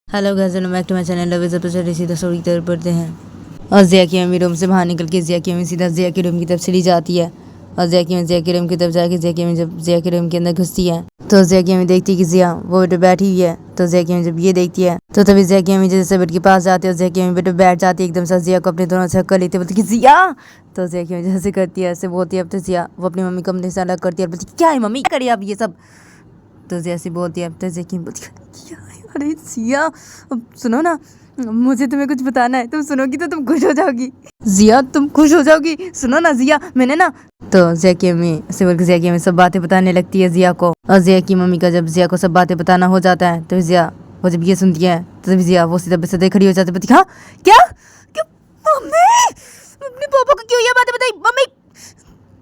Hello guys, welcome back to my channel. Love is a pleasure. सीधा story की तरफ पढ़ते हैं। और ज़िया की अम्मी रूम से बाहर निकल के ज़िया की अम्मी सीधा ज़िया के रूम की तरफ चली जाती है। और ज़िया की अम्मी ज़िया के रूम की तरफ जाके ज़िया की अम्मी जब ज़िया के रूम के अंदर घुसती है तो ज़िया की अम्मी देखती है कि ज़िया वो बेटे बैठी हुई है। तो ज़िया की अम्मी जब ये देखती है तो तभी ज़िया की अम्मी जैसे बेड के पास जाती है और ज़िया की अम्मी बेटे बैठ जाती है एकदम से। ज़िया को अपने दोनों से कर लेते बोलती कि ज़िया। तो ज़िया की अम्मी जैसे करती है ऐसे बोलती है। अब तो ज़िया वो अपनी मम्मी को अपने से अलग करती है और बोलती क्या है मम्मी करिए आप ये सब। तो जैसे बोलती है अब तो ज़िया की बोलती क्या है। अरे ज़िया अब सुनो ना, मुझे तुम्हें कुछ बताना है। तुम सुनोगी तो तुम खुश हो जाओगी। ज़िया तुम खुश हो जाओगी, सुनो ना ज़िया मैंने ना। तो ज़िया की अम्मी से बोल के ज़िया की अम्मी सब बातें बताने लगती है ज़िया को। और ज़िया की मम्मी का जब ज़िया को सब बातें बताना हो जाता है तो ज़िया वो जब ये सुनती है तो तभी ज़िया वो सीधा बेसते खड़ी हो जाती है। हाँ क्या क्या मम्मी अपने पापा को क्यों ये बातें बताई मम्मी।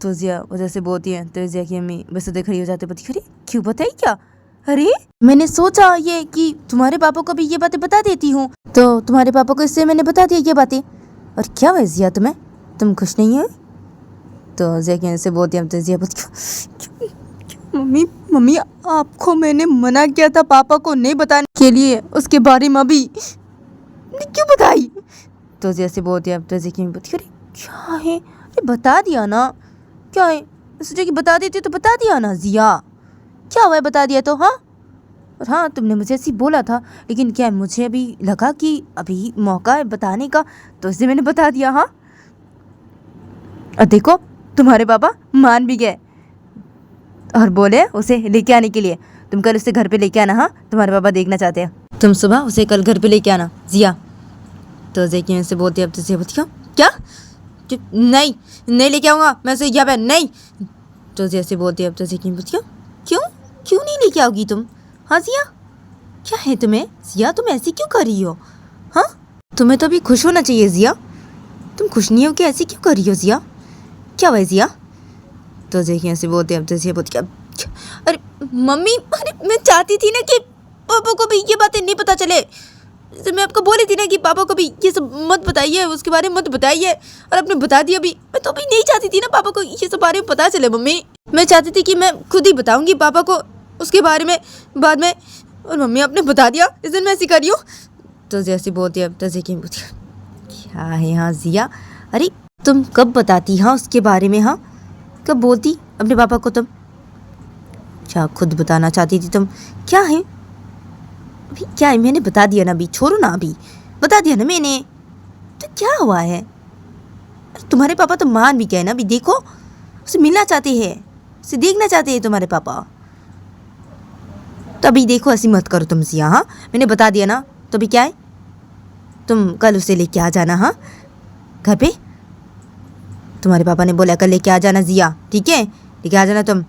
तो ज़िया वजह से बोलती है तो ज़िया की अम्मी बेसते खड़ी हो जाती है। अरे क्यों बताई क्या। अरे मैंने सोचा ये कि तुम्हारे पापा को भी ये बातें बता देती हूँ तो तुम्हारे पापा को इससे मैंने बता दिया ये बातें। और क्या हुआ ज़िया तुम्हें, तुम खुश नहीं हो। तो ज़िया की से बोलती है तो ज़िया बोलती मम्मी मम्मी आपको मैंने मना किया था पापा को नहीं बताने के लिए उसके बारे में अभी क्यों बताई। तो ज़िया से बोलती है तो ज़िया की बोलती अरे क्या है, अरे बता दिया ना क्या है, सोचा कि बता देती तो बता दिया ना ज़िया, क्या हुआ है बता दिया तो। हाँ और हाँ तुमने मुझे ऐसे बोला था लेकिन क्या मुझे अभी लगा कि अभी मौका है बताने का तो इसलिए मैंने बता दिया। हाँ और देखो तुम्हारे पापा मान भी गए और बोले उसे लेके आने के लिए। तुम कल उसे घर पे लेके आना। हाँ तुम्हारे पापा देखना चाहते हैं, तुम सुबह उसे कल घर पे लेके आना ज़िया। तो ज़िया से बोलती है अब तो ज़िया बोलती क्या नहीं नहीं लेके आऊँगा मैं उसे यहाँ पे नहीं। तो ज़िया से बोलती है अब तो ज़िया बोलती क्यों क्यों नहीं लेके आओगी तुम। हाँ ज़िया क्या है तुम्हें, ज़िया तुम ऐसी क्यों कर रही हो। हाँ तुम्हें तो अभी खुश होना चाहिए ज़िया, तुम खुश नहीं हो कि ऐसी क्यों कर रही हो ज़िया, क्या हुआ ज़िया। तो ज़िया ऐसे बोलते अब तो ज़िया बोलती अरे मम्मी अरे मैं चाहती थी ना कि पापा को भी ये बातें नहीं पता चले। जैसे मैं आपको बोली थी ना कि पापा को भी ये सब मत बताइए, उसके बारे में मत बताइए और आपने बता दिया भी। मैं तो अभी नहीं चाहती थी ना पापा को ये सब बारे में पता चले मम्मी, मैं चाहती थी कि मैं खुद ही बताऊंगी पापा को उसके बारे में बाद में। और मम्मी आपने बता दिया इस दिन मैं ऐसी कर रही हूँ। तो जैसी बोलती है अब तो ज़िया बोलती क्या है। हाँ ज़िया अरे तुम कब बताती हाँ उसके बारे में, हाँ कब बोलती अपने पापा को तुम, क्या खुद बताना चाहती थी तुम। क्या है अभी क्या है, मैंने बता दिया ना अभी, छोड़ो ना अभी बता दिया ना मैंने तो क्या हुआ है। तुम्हारे पापा तो मान भी गए ना अभी, देखो उसे मिलना चाहते हैं उसे देखना चाहते हैं तुम्हारे पापा। तो अभी देखो ऐसी मत करो तुम ज़िया। हाँ मैंने बता दिया ना तो अभी क्या है, तुम कल उसे लेके आ जाना। हाँ घर पे तुम्हारे पापा ने बोला कल लेके आ जाना ज़िया, ठीक है लेके आ जाना तुम।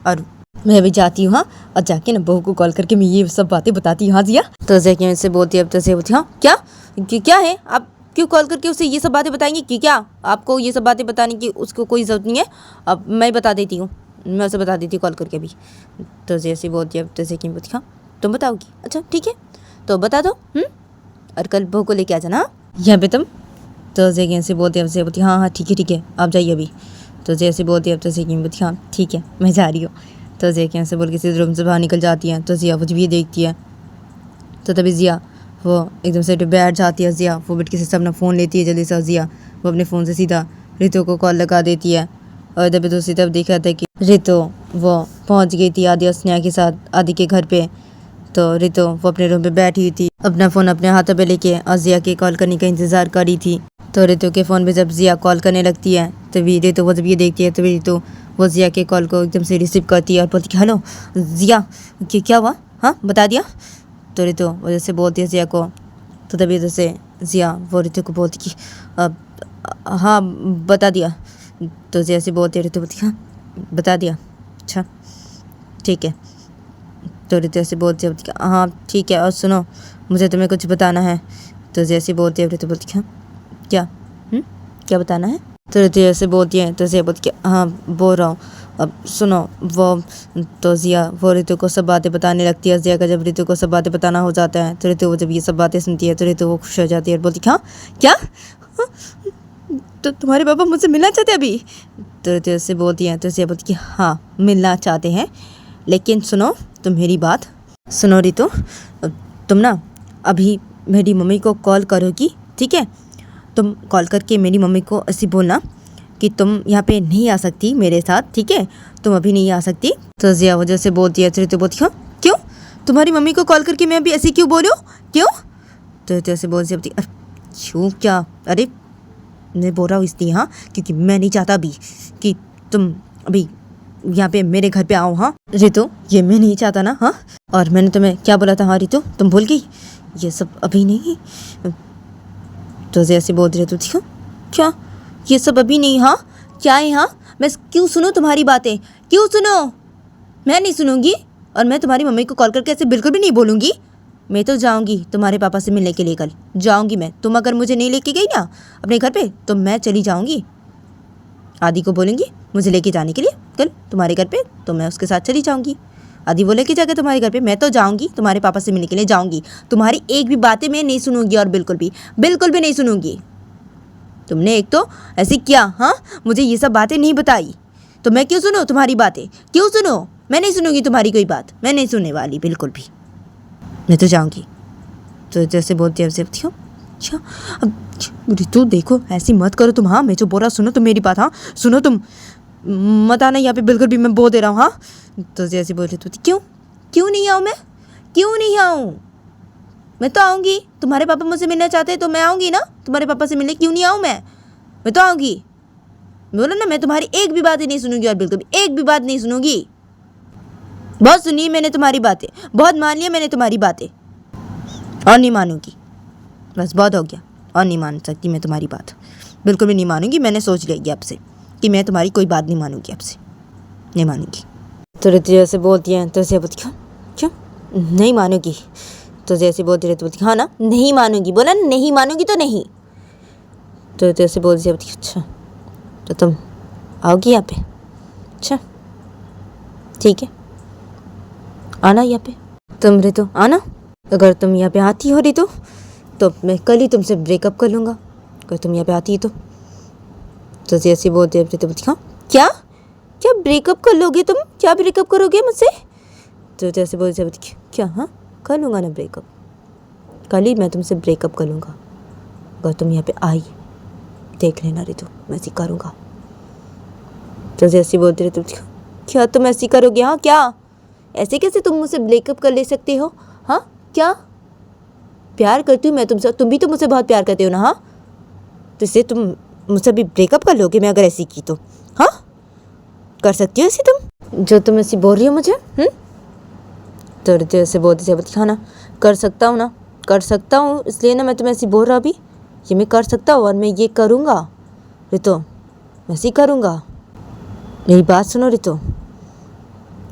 और मैं अभी जाती हूँ। हाँ और जाके ना बहू को कॉल करके मैं ये सब बातें बताती हूँ। हाँ ज़िया। तो ज़िया से बोलती है अब तो ज़िया बोलती हाँ क्या है आप क्यों कॉल करके उसे ये सब बातें बताएंगे कि क्या आपको ये सब बातें बताने की उसको कोई ज़रूरत नहीं है, अब मैं बता देती हूँ, मैं उसे बता देती हूँ कॉल करके अभी। तो जैसे बोलती है अब तो ज़िया बोलती हाँ तुम बताओगी, अच्छा ठीक है तो बता दो। और कल बहू को लेके आ जाना यहाँ पे तुम। तो ज़िया से बोलती है अब ज़िया बोलती हाँ ठीक है आप जाइए अभी। तो जैसे बोलती है अब तो ज़िया बोलती हाँ ठीक है मैं जा रही हूँ। तो ज़िया से बोल के सीधे रूम से बाहर निकल जाती है। तो ज़िया कुछ भी देखती है तो तभी ज़िया वो एकदम से बैठ जाती है। ज़िया वो बैठ के से अपना फ़ोन लेती है जल्दी से। ज़िया वो अपने फ़ोन से सीधा रितु को कॉल लगा देती है। और तभी दूसरी तरफ देखा था कि रितु वो पहुंच गई थी आदि और स्नेहा के साथ आदि के घर पे। तो रितु वो अपने रूम पे बैठी हुई थी अपना फ़ोन अपने हाथों पे लेके और ज़िया के कॉल करने का इंतज़ार कर रही थी। तो रितु के फ़ोन पे जब ज़िया कॉल करने लगती है तभी रितु वो जब ये देखती है तभी रितु वो ज़िया के कॉल को एकदम से रिसीव करती है और बोलती है हेलो ज़िया क्या हुआ, हाँ बता दिया। तो रितु वजह से बोलती है ज़िया को। तो तभी वजह से ज़िया वो रितु को बोलती कि हाँ बता दिया। तो ज़िया से बोलती है रितु बोलती हाँ बता दिया, अच्छा ठीक है। तो रितु से बोलती है हाँ ठीक है और सुनो मुझे तुम्हें कुछ बताना है। तो जैसे बोलती है रितु बोलती हाँ क्या क्या बताना है। तो रितु ऐसे बोलती है तो ज़िया बोलती हाँ बोल रहा हूँ अब सुनो वो। तो ज़िया वो रितु को सब बातें बताने लगती है। ज़िया का जब रितु को सब बातें बताना हो जाता है तो रितु वो जब ये सब बातें सुनती है तो रितु वो खुश हो जाती है और बोलती हाँ क्या तो तुम्हारे पापा मुझसे मिलना चाहते हैं अभी। तो रितु से बोलती है तो ज़िया बोलती हाँ मिलना चाहते हैं लेकिन सुनो तुम मेरी बात सुनो रितु, तुम ना अभी मेरी मम्मी को कॉल करोगी, ठीक है? तुम कॉल करके मेरी मम्मी को ऐसे बोलना कि तुम यहाँ पे नहीं आ सकती मेरे साथ, ठीक है? तुम अभी नहीं आ सकती। तो ज़िया वजह से बोलती है, तो बोलती हाँ क्यों? तुम्हारी मम्मी को कॉल करके मैं अभी ऐसे क्यों बोलूँ, क्यों? तो जैसे बोलती है क्यों क्या? अरे मैं बोल रहा हूँ इसलिए हाँ, क्योंकि मैं नहीं चाहता अभी कि तुम अभी यहाँ पे मेरे घर पे आओ। हाँ रितु, ये मैं नहीं चाहता ना। हाँ, और मैंने तुम्हें क्या बोला था? हाँ रितु, तुम भूल गई? ये सब अभी नहीं। तो जैसे बोलती रहती थी क्या ये सब अभी नहीं? हाँ क्या है? हाँ मैं क्यों सुनूं तुम्हारी बातें? क्यों सुनो? मैं नहीं सुनूंगी, और मैं तुम्हारी मम्मी को कॉल करके ऐसे बिल्कुल भी नहीं बोलूँगी। मैं तो जाऊँगी तुम्हारे पापा से मिलने के लिए, कल जाऊँगी मैं। तुम अगर मुझे नहीं लेके गई ना अपने घर पे, तो मैं चली जाऊँगी। आदि को बोलूँगी मुझे लेके जाने के लिए कल तुम्हारे घर पे, तो मैं उसके साथ चली जाऊँगी। आदि वो लेके जाकर तुम्हारे घर पे, मैं तो जाऊँगी तुम्हारे पापा से मिलने के लिए जाऊँगी। तुम्हारी एक भी बातें मैं नहीं सुनूंगी, और बिल्कुल भी नहीं सुनूंगी। तुमने एक तो ऐसे किया, हाँ मुझे ये सब बातें नहीं बताई, तो मैं क्यों सुनूं तुम्हारी बातें? क्यों सुनो? मैं नहीं सुनूंगी तुम्हारी कोई बात, मैं नहीं सुनने वाली बिल्कुल भी। मैं तो जाऊँगी। तो जैसे बोलती है वैसे अच्छा अब रितु देखो ऐसी मत करो तुम। हाँ मैं जो बोल रहा सुनो तुम मेरी बात। हाँ सुनो तुम, मत आना यहाँ पे बिल्कुल भी, मैं बोल दे रहा हूँ। हाँ तो जैसे बोल रही तू क्यों नहीं आऊँ मैं? क्यों नहीं आऊँ? मैं तो आऊँगी। तुम्हारे पापा मुझसे मिलना चाहते हैं तो मैं आऊँगी ना तुम्हारे पापा से मिलने। क्यों नहीं आऊँ मैं तो आऊँगी। बोला ना, मैं तुम्हारी एक भी बात ही नहीं सुनूंगी, और बिल्कुल भी एक भी बात नहीं सुनूंगी। बहुत सुनी मैंने तुम्हारी बातें, बहुत मान लिया मैंने तुम्हारी बातें, और नहीं मानूंगी। बस बहुत हो गया, और नहीं मान सकती मैं तुम्हारी बात, बिल्कुल भी नहीं मानूंगी। मैंने सोच लिया आपसे कि मैं तुम्हारी कोई बात नहीं मानूंगी, आपसे नहीं मानूंगी। तो रितु जैसे बोलती है तो जैसे बोलती क्यों नहीं मानूंगी? तो जैसे बोलती रहती बोलती हाँ ना नहीं मानूंगी, बोला नहीं मानूंगी तो नहीं। तो जैसे बोलती अच्छा तो तुम आओगी यहाँ पे? अच्छा ठीक है, आना यहाँ पे तुम रितु, आना। अगर तुम यहाँ पे आती हो रितु तो मैं कल ही तुमसे ब्रेकअप कर लूँगा, अगर तुम यहाँ पे आती है तो जैसे बोलते हैं रितु बोलती हाँ क्या क्या ब्रेकअप कर लोगे तुम? क्या ब्रेकअप करोगे मुझसे? तो जैसे बोलते क्या? हाँ कर लूँगा ना ब्रेकअप, कल ही मैं तुमसे ब्रेकअप कर लूँगा अगर तुम यहाँ पे आई। देख लेना रितु, मैं ऐसी करूँगा। तो जैसे बोलते रहते क्या तुम ऐसी करोगे? हाँ क्या ऐसे कैसे तुम मुझसे ब्रेकअप कर ले सकते हो? हाँ क्या प्यार करती हूँ मैं तुमसे, तुम भी तो मुझसे बहुत प्यार करते हो ना। हाँ तो इससे तुम मुझसे भी ब्रेकअप कर लोगे मैं अगर ऐसी की तो? हाँ कर सकती हो ऐसी तुम, जो तुम ऐसी बोल रही हो मुझे? तो जैसे बोलते हाँ ना कर सकता हूँ ना, कर सकता हूँ, इसलिए ना मैं तुम्हें ऐसी बोल रहा अभी। ये मैं कर सकता हूँ और मैं ये करूँगा रितु, मैं ऐसे करूँगा। मेरी बात सुनो रितु।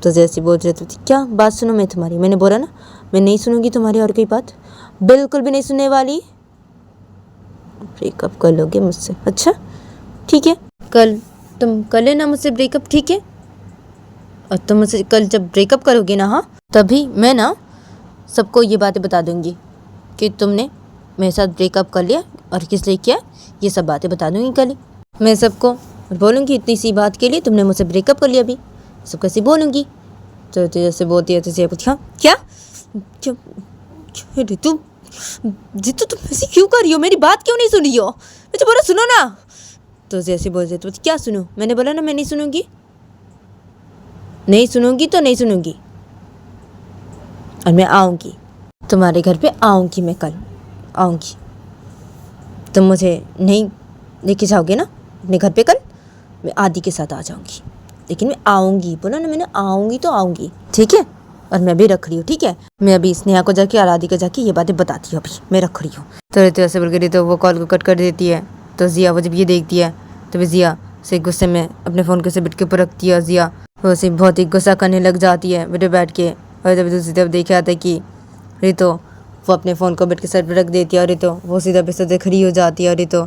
तो जैसे बोल रहे थे क्या बात सुनो मैं तुम्हारी? मैंने बोला ना मैं नहीं सुनूंगी तुम्हारी और कोई बात, बिल्कुल भी नहीं सुनने वाली। ब्रेकअप कर लोगे मुझसे? अच्छा ठीक है, कल तुम कर लेना मुझसे ब्रेकअप, ठीक है? और तुम मुझसे कल जब ब्रेकअप करोगे ना, हाँ तभी मैं ना सबको ये बातें बता दूंगी कि तुमने मेरे साथ ब्रेकअप कर लिया और किस लिए किया, ये सब बातें बता दूंगी कल ही। मैं सबको बोलूँगी इतनी सी बात के लिए तुमने मुझसे ब्रेकअप कर लिया, अभी सब कैसे बोलूँगी। तो जैसे बोलती है तो पूछा क्या रितु जितु तुम ऐसी क्यों कर रही हो? मेरी बात क्यों नहीं सुनी हो? मैं तो बोला सुनो ना। तो जैसे बोलते तो क्या सुनो? मैंने बोला ना मैं नहीं सुनूंगी, नहीं सुनूंगी तो नहीं सुनूंगी, और मैं आऊँगी तुम्हारे घर पे, आऊँगी मैं कल आऊँगी। तुम मुझे नहीं लेके जाओगे ना अपने घर पे कल, मैं आदि के साथ आ जाऊँगी, लेकिन मैं आऊँगी, बोला ना मैंने आऊँगी तो आऊँगी, ठीक है? और मैं भी रख रही हूँ, ठीक है? मैं अभी स्नेहा को जाके और आदि को जाके ये बातें बताती हूँ, अभी मैं रख रही हूँ। तो रितु ऐसे बोल के तो वो कॉल को कट कर देती है। तो जिया वो जब ये देखती है तो जिया से गुस्से में अपने फ़ोन को से बेड के ऊपर रखती है, और जिया वो से बहुत ही गुस्सा करने लग जाती है बेड बैठ के। और जब दूसरी तरफ देखा जाता है कि रितु वो अपने फ़ोन को बेड के साइड पर रख देती है, और रितु वो सीधा बिस्तर से खड़ी हो जाती है, और रितु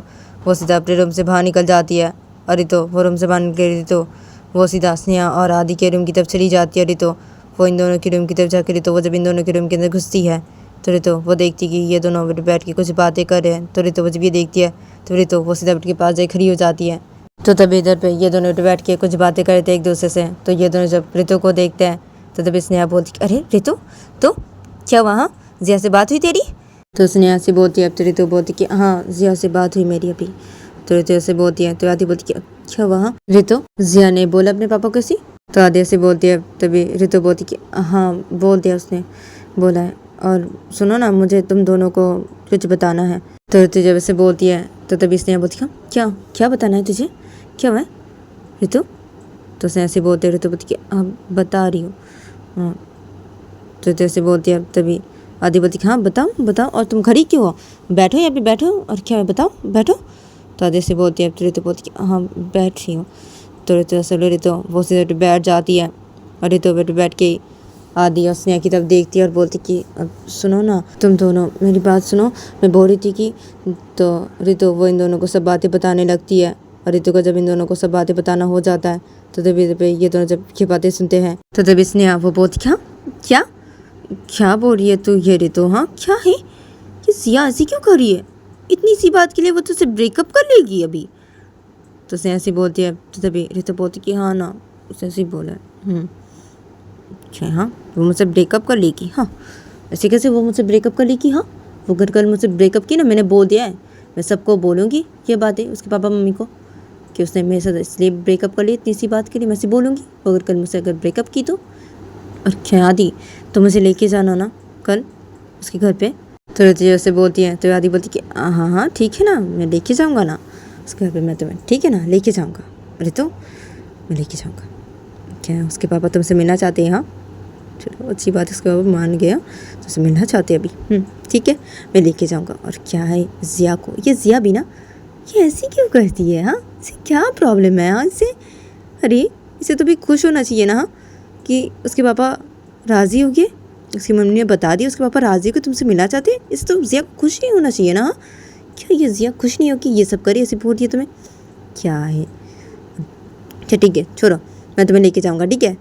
वो सीधा अपने रूम से बाहर निकल जाती है। और रितु वो रूम से बाहर निकल रितु वो सीधा स्नेहा और आदि के रूम की तरफ चली जाती है। रितु वो इन दोनों के रूम की तरफ जाकर रितु वो जब इन दोनों के रूम के अंदर घुसती है तो रितु वो देखती कि ये दोनों बैठ के कुछ बातें कर रहे हैं। तो रितु वो जब ये देखती है तो रितु वो सीधा बेड के पास जाकर खड़ी हो जाती है। तो तभी इधर पे ये दोनों बैठ के कुछ बातें कर रहे थे एक दूसरे से। तो ये दोनों जब रितु को देखते हैं तो तभी स्नेहा बोलती अरे रितु तो क्या वहाँ जिया से बात हुई तेरी? तो स्नेहा से बोलती है, अब तो रितु बोलती कि हाँ जिया से बात हुई मेरी अभी। तो रितु से बोलती है, तो आदि बोलती कि क्या हुआ रितु, जिया ने बोला अपने पापा को ऐसी। तो आदि से बोलती है, तभी रितु बोलती कि हाँ बोल दिया उसने, बोला है, और सुनो ना मुझे तुम दोनों को कुछ बताना है। तो रितु जब ऐसे बोलती है तो तभी स्नेहा बोलती है, क्या क्या बताना है तुझे, क्या हुआ रितु। तो स्नेहा से बोलते रितु बोलती कि हाँ बता रही हूँ। हाँ तो रितु ऐसे बोलती है, तभी आदि बोलती हाँ बताओ बताओ, और तुम खड़ी क्यों हो, बैठो यहाँ पे बैठो, और क्या है बताओ बैठो। तो आदि से बोलती है, तो रितु बोलती हाँ बैठी हूँ। तो रितु ऐसे रितु वो सीधे बैठ जाती है, और रितु बैठ के आदि और स्नेहा की तरफ देखती है और बोलती कि अब सुनो ना तुम दोनों मेरी बात सुनो, मैं बोल रही थी कि। तो रितु वो इन दोनों को सब बातें बताने लगती है, और रितु को जब इन दोनों को सब बातें बताना हो जाता है तो तभी ये दोनों जब ये बातें सुनते हैं तो तभी स्नेहा वो बोलती क्या क्या क्या बोल रही है तू ये रितु, हाँ क्या है ये जिया ऐसी क्यों कर रही है, इतनी सी बात के लिए वो तुझसे ब्रेकअप कर लेगी अभी। तो स्नेहा ऐसी बोलती है, तो तभी रितु बोलती कि हाँ ना उसे ऐसे ही बोला है। अच्छा हाँ वो मुझसे ब्रेकअप कर लेगी, हाँ ऐसे कैसे वो मुझसे ब्रेकअप कर लेगी, हाँ वो अगर कल मुझसे ब्रेकअप की ना, मैंने बोल दिया है मैं सबको बोलूँगी ये बातें उसके पापा मम्मी को कि उसने मेरे साथ इसलिए ब्रेकअप कर ली, इतनी सी बात के लिए मैं से बोलूँगी, अगर कल मुझसे अगर ब्रेकअप की तो। और क्या आदि तो मुझे लेके जाना ना कल उसके घर पे। तो रितु से बोलती है, तो आदि बोलती कि हाँ हाँ ठीक है ना मैं लेके जाऊँगा ना उसके घर पे, मैं तुम्हें ठीक है ना लेके जाऊँगा रितु, मैं लेके जाऊँगा। क्या उसके पापा तुमसे मिलना चाहते हैं, हाँ चलो अच्छी बात है, उसके पापा मान गया तुमसे मिलना चाहते हैं अभी, ठीक है मैं लेके जाऊँगा। और क्या है जिया को, ये जिया भी ना ये ऐसी क्यों करती है, हाँ इसे क्या प्रॉब्लम है, हाँ इसे, अरे इसे तो भी खुश होना चाहिए ना, हाँ कि उसके पापा राज़ी हो गए, उसकी मम्मी ने बता दिया उसके पापा राज़ी हो गए तुमसे मिलना चाहते हैं, इसे तो जिया खुश नहीं होना चाहिए ना, हाँ क्या ये जिया खुश नहीं हो कि ये सब करे ऐसे बोल दिया तुम्हें, क्या है। अच्छा ठीक है छोड़ो मैं तुम्हें लेके जाऊँगा ठीक है।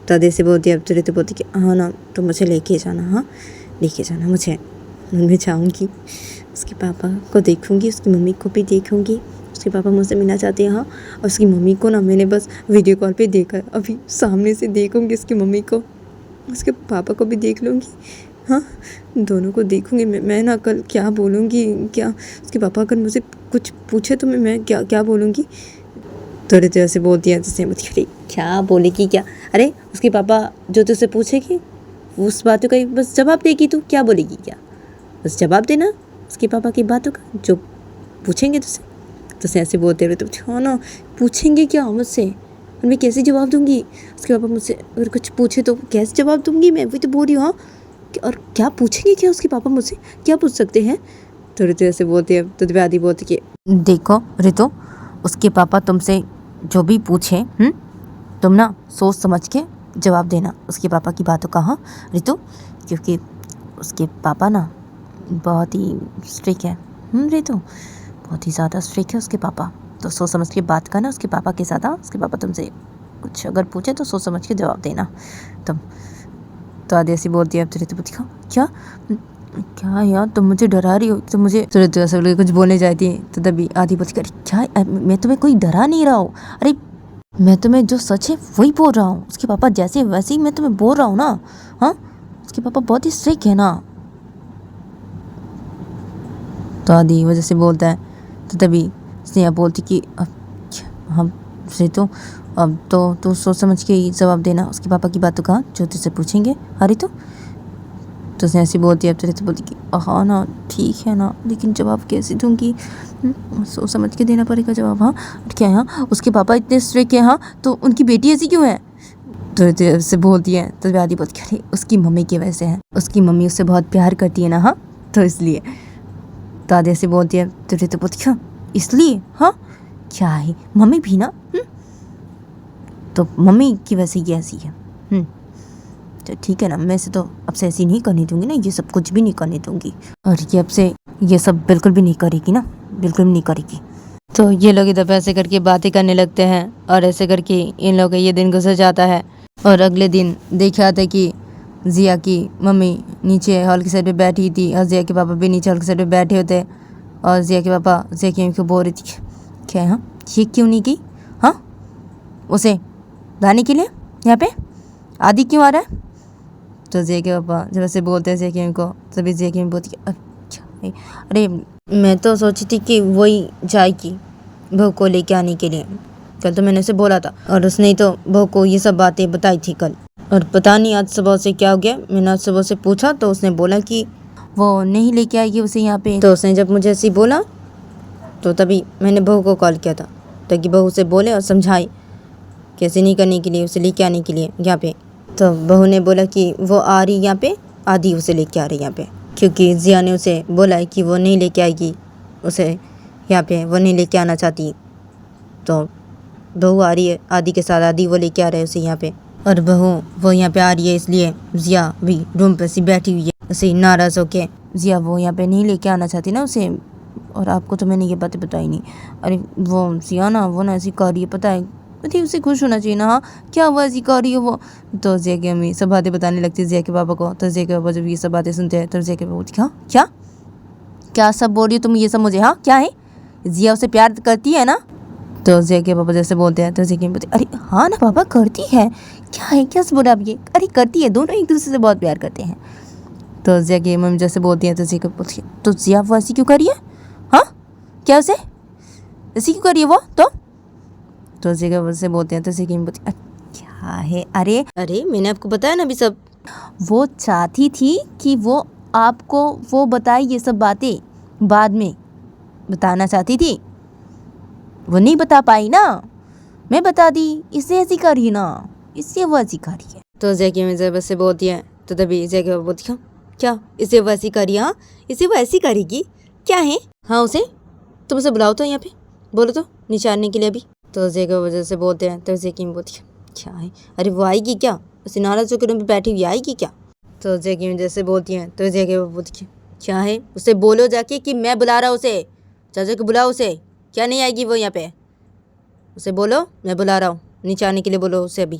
तो आदि से बोलती है, अब तो रितु बोलती कि हाँ ना तो मुझे लेके जाना, हाँ लेके जाना मुझे, मैं जाऊँगी उसके पापा को देखूँगी, उसकी मम्मी को भी देखूँगी, उसके पापा मुझसे मिलना चाहते हैं, हाँ और उसकी मम्मी को ना मैंने बस वीडियो कॉल पे देखा है, अभी सामने से देखूँगी उसकी मम्मी को, उसके पापा को भी देख लूँगी, हाँ दोनों को देखूँगी मैं ना कल क्या बोलूँगी, क्या उसके पापा अगर मुझे कुछ पूछे तो मैं क्या क्या बोलूँगी। तो रितु ऐसे बोलती है, जैसे अरे क्या बोलेगी क्या, अरे उसके पापा जो तुझसे पूछेगी उस बातों का बस जवाब देगी, तू क्या बोलेगी क्या, बस जवाब देना उसके पापा की बातों का जो पूछेंगे तुझसे। तो ऐसे बोलते रहे तो हाँ ना पूछेंगे क्या मुझसे और मैं कैसे जवाब दूंगी, उसके पापा मुझसे अगर कुछ पूछे तो कैसे जवाब दूंगी, मैं भी तो बोल रही हूँ हाँ, और क्या पूछेंगे क्या उसके पापा मुझसे, क्या पूछ सकते हैं। तो रितु ऐसे बोलती है, तो आदि बोलती कि देखो रितु उसके पापा तुमसे जो भी पूछे तुम ना सोच समझ के जवाब देना उसके पापा की बातों का, हाँ रितु, क्योंकि उसके पापा ना बहुत ही स्ट्रिक्ट है रितु, बहुत ही ज़्यादा स्ट्रिक्ट है उसके पापा, तो सोच समझ के बात करना उसके पापा के साथ, हाँ उसके पापा तुमसे कुछ अगर पूछे तो सोच समझ के जवाब देना तुम। तो आदि ऐसी बोलती है, अब तो रितु बोलती क्या क्या यार तुम मुझे डरा रही हो, तो मुझे तो रितु ऐसा कुछ बोलने जाती है, तो तभी आदि बोलती अरे क्या मैं तुम्हें कोई डरा नहीं रहा हूँ, अरे मैं तुम्हें जो सच है वही बोल रहा हूँ, उसके पापा जैसे वैसे ही मैं तुम्हें बोल रहा हूँ ना, हाँ उसके पापा बहुत ही स्ट्रिक्ट है ना। तो आदि वजह से बोलता है, तो तभी स्नेहा बोलती कि अब हम रितु अब तो तू सोच समझ के ही जवाब देना उसके पापा की बातों का जो तुझसे पूछेंगे, हाँ रितु। तो स्नेहा ऐसी बोलती है, अब तो रितु बोलती कि हाँ ना ठीक है ना, लेकिन जवाब कैसे दूंगी, सोच समझ के देना पड़ेगा जवाब, हाँ क्या है, हाँ उसके पापा इतने स्ट्रिक्ट है, हाँ तो उनकी बेटी ऐसी क्यों है। तो रितु से बोलती है, तो आदि बोलती है अरे उसकी मम्मी की वजह से है, उसकी मम्मी उससे बहुत प्यार करती है ना, हाँ तो इसलिए। तो आदि ऐसे बोलती है, तो रितु बोलती है इसलिए, हाँ क्या है मम्मी भी ना, तो मम्मी की वजह से ये ऐसी है, तो ठीक है ना, मैं इसे तो अब से ऐसी नहीं करने दूंगी ना, ये सब कुछ भी नहीं करने दूंगी, और ये अब से ये सब बिल्कुल भी नहीं करेगी ना, बिल्कुल भी नहीं करेगी। तो ये लोग इधर ऐसे करके बातें करने लगते हैं, और ऐसे करके इन लोगों का ये दिन गुजर जाता है। और अगले दिन देखा था कि जिया की मम्मी नीचे हॉल की साइड पे बैठी थी, और जिया के पापा भी नीचे हॉल की साइड पे बैठे होते, और जिया के पापा जिया की मम्मी को बोल रही थी क्या हाँ ये क्यों नहीं गई, हाँ उसे लाने के लिए यहाँ पे आदि क्यों आ रहा है, तो जिया के पापा जब ऐसे बोलते हैं जिया की अम्मी को, तभी जिया की अम्मी बोलती है अच्छा अरे मैं तो सोची थी कि वही जाएगी बहू को लेके आने के लिए, कल तो मैंने उसे बोला था और उसने तो बहू को ये सब बातें बताई थी कल, और पता नहीं आज सुबह से क्या हो गया। मैंने आज सुबह से पूछा तो उसने बोला कि वो नहीं लेके आएगी उसे यहाँ पे। तो उसने जब मुझे ऐसे बोला तो तभी मैंने बहू को कॉल किया था ताकि बहू से बोले और समझाए कैसे नहीं करने के लिए, उसे लेके आने के लिए यहाँ पे। तो बहू ने बोला कि वो आ रही यहाँ पे, आधी उसे लेके आ रही यहाँ पे, क्योंकि जिया ने उसे बोला है कि वो नहीं लेके आएगी उसे यहाँ पे, वो नहीं लेके आना चाहती। तो बहू आ रही है आदि के साथ, आदि वो लेके आ रहे हैं उसे यहाँ पे, और बहू वो यहाँ पे आ रही है इसलिए जिया भी रूम पे सी बैठी हुई है उसे नाराज़ होके। जिया वो यहाँ पे नहीं लेके आना चाहती ना उसे, और आपको तो मैंने ये बातें बताई नहीं। अरे वो जिया ना वो ना ऐसी कर रही है, पता है मुझे उसे खुश होना चाहिए ना। हाँ क्या हुआ ऐसी कर रही है वो। तो जिया की अम्मी सब बातें बताने लगती है जिया के पापा को। तो जिया के पापा जब ये सब बातें सुनते हैं तो जिया के पापा बोलती हाँ क्या क्या सब बोल रही हो तुम ये सब मुझे, हाँ क्या है जिया उसे प्यार करती है ना। तो जिया के पापा जैसे बोलते हैं तो जिया की अम्मी बोलती अरे हाँ ना पापा करती है, क्या है क्या बोल रहा आप ये, अरे करती है, दोनों एक दूसरे से बहुत प्यार करते हैं। तो जिया की मम्मी जैसे बोलती हैं तो जिया को बोलती है तो जिया वो ऐसी क्यों कर रही है, हाँ क्या उसे ऐसी क्यों कर रही है वो। तो जिया के से बोलते हैं तो जिया की मम्मी बोलती क्या है, अरे मैंने आपको बताया ना अभी सब। वो चाहती थी कि वो आपको वो बताए ये सब बातें, बाद में बताना चाहती थी, वो नहीं बता पाई ना, मैं बता दी इससे ऐसी कर रही ना, इससे वो ऐसी कर रही है। तो जिया की मम्मी से बोलती है तो तभी जिया के बोलती है क्या इसे वो ऐसी करी, हाँ इसे वो ऐसी करेगी क्या है, हाँ उसे तुम उसे बुलाओ तो यहाँ पे, बोलो तो नीचे आने के लिए अभी। तो जिया के वजह से बोलते हैं तो जिया की बोलती है क्या है, अरे वो आएगी क्या, उसे नाराज होकर रूम पे बैठी हुई आएगी क्या। तो जिया की वजह से बोलती हैं तो जिया के बोलती है क्या है, उसे बोलो जाके कि मैं बुला रहा हूँ उसे, चाचा को बुलाओ उसे, क्या नहीं आएगी वो यहाँ पे, उसे बोलो मैं बुला रहा हूँ, नीचे आने के लिए बोलो उसे अभी।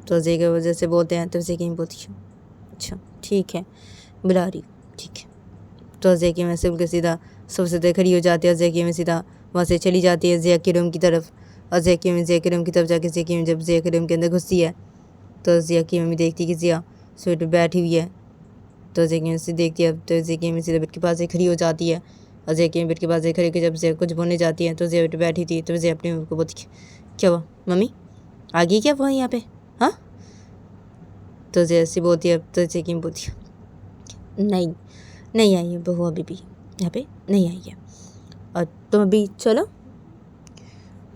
तो जिया की वजह से बोलते हैं तो जिया की बोलती है अच्छा ठीक है बुला रही हूँ ठीक है। तो जिया की वजह से उनके सीधा सबसे खड़ी हो जाती है, जिया की वजह सीधा वहाँ से चली जाती है जिया के रूम की तरफ, और जिया की रूम की तरफ जाके जिया की जब जिया के रूम के अंदर घुसती है तो जिया की मम्मी देखती है कि जिया सोफे पे बैठी हुई है। तो जिया की मम्मी से देखती है तो जिया की मम्मी सीधा बेड के पास से खड़ी हो जाती है, और जिया की बेड के पास से खड़ी होकर जब जिया कुछ बोलने जाती है तो जिया बेड पे बैठी थी तो जिया अपनी मम्मी को बोलती क्या हुआ मम्मी आ गई क्या वो यहाँ पे, हाँ। तो जिया ऐसी बोलती है तो जिया की बोलती है नहीं आई है बहू अभी भी यहाँ पे नहीं आई है, और तुम अभी चलो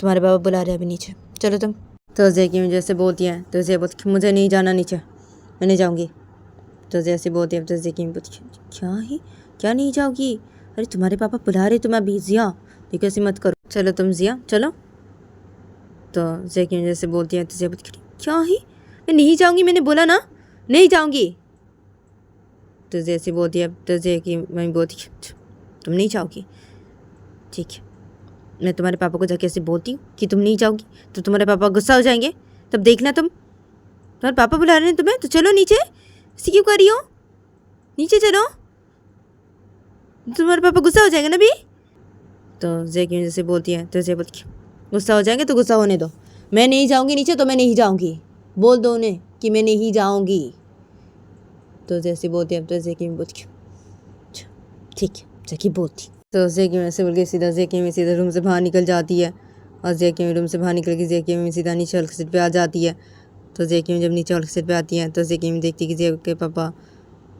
तुम्हारे बाबा बुला रहे हैं अभी नीचे, चलो तुम। तो जिया की जैसे बोलती है तो जिया बोलती मुझे नहीं जाना नीचे, मैं नहीं जाऊँगी। तो जैसे बोलती है तो जिया की बोलती क्या है क्या नहीं जाओगी, अरे तुम्हारे पापा बुला रहे तुम अभी जिया, देखो ऐसे मत करो, चलो तुम जिया चलो। तो जिया की जैसे बोलती है तो जिया बोलती क्या है मैं नहीं जाऊँगी, मैंने बोला ना नहीं जाऊँगी। तो जैसे बोलती है तो जिया की मम्मी बोलती तुम नहीं जाओगी ठीक है, मैं तुम्हारे पापा को जाके ऐसे बोलती हूँ कि तुम नहीं जाओगी तो तुम्हारे पापा गुस्सा हो जाएंगे, तब देखना तुम्हारे पापा बुला रहे हैं तुम्हें, तो चलो नीचे, ऐसी क्यों कर रही हो, नीचे चलो, तुम्हारे पापा गुस्सा हो जाएंगे ना अभी। तो जय की वजह से बोलती है तो जय बोलती गुस्सा हो जाएंगे तो गुस्सा होने दो, मैं नहीं जाऊँगी नीचे तो मैं नहीं जाऊँगी, बोल दो उन्हें कि मैं नहीं जाऊँगी। तो जैसे बोलती है तो जय की बोलती ठीक है जय की बोलती। तो जय की वैसे बोल के सीधा जय की सीधा रूम से बाहर निकल जाती है, और जय की रूम से बाहर निकल के जय की सीधा नीचे वाले सीट पे आ जाती है। तो जय की जब नीचे वाले सीट पे आती है तो जय की देखती कि जय के पापा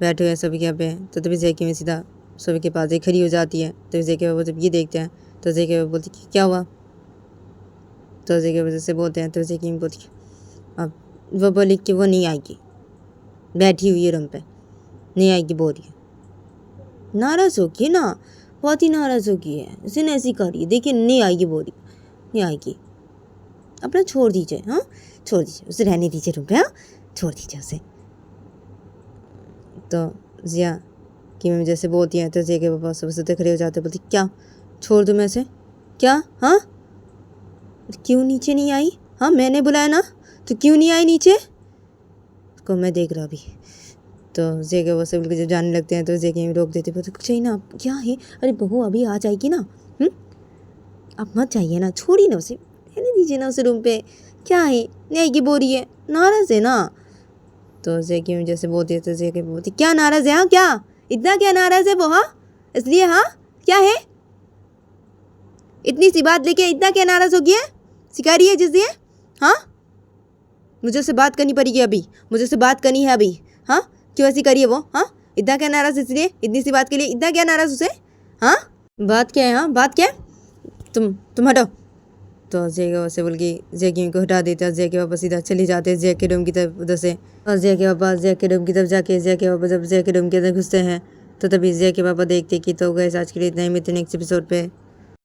बैठे हुए हैं सभी के यहाँ पे, तो तभी जय की सीधा सभी के पास खड़ी हो जाती है। तो जय के पापा जब ये देखते हैं तो जय के पापा बोलती कि क्या हुआ। तो जय के वजह से बोलते हैं तो जय की बोलती अब वो बोली कि वो नहीं आएगी, बैठी हुई है रूम पे नहीं आएगी बोल रही है, नाराज़ होगी ना, बहुत ही नाराज़ होगी है, उसे ने ऐसी करी है, देखिए नहीं आएगी बोल रही, नहीं आएगी, अपना छोड़ दीजिए, हाँ छोड़ दीजिए उसे, रहने दीजिए रूम पे, हाँ छोड़ दीजिए उसे। तो जिया कि मैं जैसे बोलती हैं तो जिया के पापा सबसे खड़े हो जाते, बोलती क्या छोड़ दूँ मैं उसे, क्या हाँ क्यों नीचे नहीं आई, हाँ मैंने बुलाया ना तो क्यों नहीं आई नीचे, उसको मैं देख रहा अभी। तो जे के वो सब लोग जब जाने लगते हैं तो जे के रोक देते, बोलते कुछ ही ना क्या है, अरे बहू अभी आ जाएगी ना, अब मत जाइए ना, छोड़िए ना उसे, रहने दीजिए ना उसे रूम पे, क्या है नहीं आएगी बोल रही है, नाराज़ है ना, तो जिया की अम्मी जैसे बोलती है तो जिया की बोलती क्या नाराज़ है हाँ क्या इतना क्या नाराज़ है वो हाँ इसलिए हाँ क्या है इतनी सी बात लेके इतना क्या नाराज़ हो गया है सिखा रही है जिससे हाँ मुझे उससे बात करनी पड़ेगी अभी मुझे उससे बात करनी है अभी हाँ क्यों ऐसी करिए वो हाँ इतना क्या नाराज़ इसलिए इतनी सी बात के लिए इतना क्या नाराज़ उसे हाँ बात क्या है हाँ बात क्या है तुम हटो तो जिया के वैसे बोल के जिया की को हटा देते हैं जिया के पापा सीधा चले जाते हैं जिया के रूम की तरफ उधर से और जिया के पापा जिया के रूम की तरफ जाके जिया के पापा जब जिया के रूम के अंदर घुसते हैं तो तभी जिया के पापा देखते कि तो गए आज के लिए इतना ही मिलते नेक्स्ट एपिसोड पे।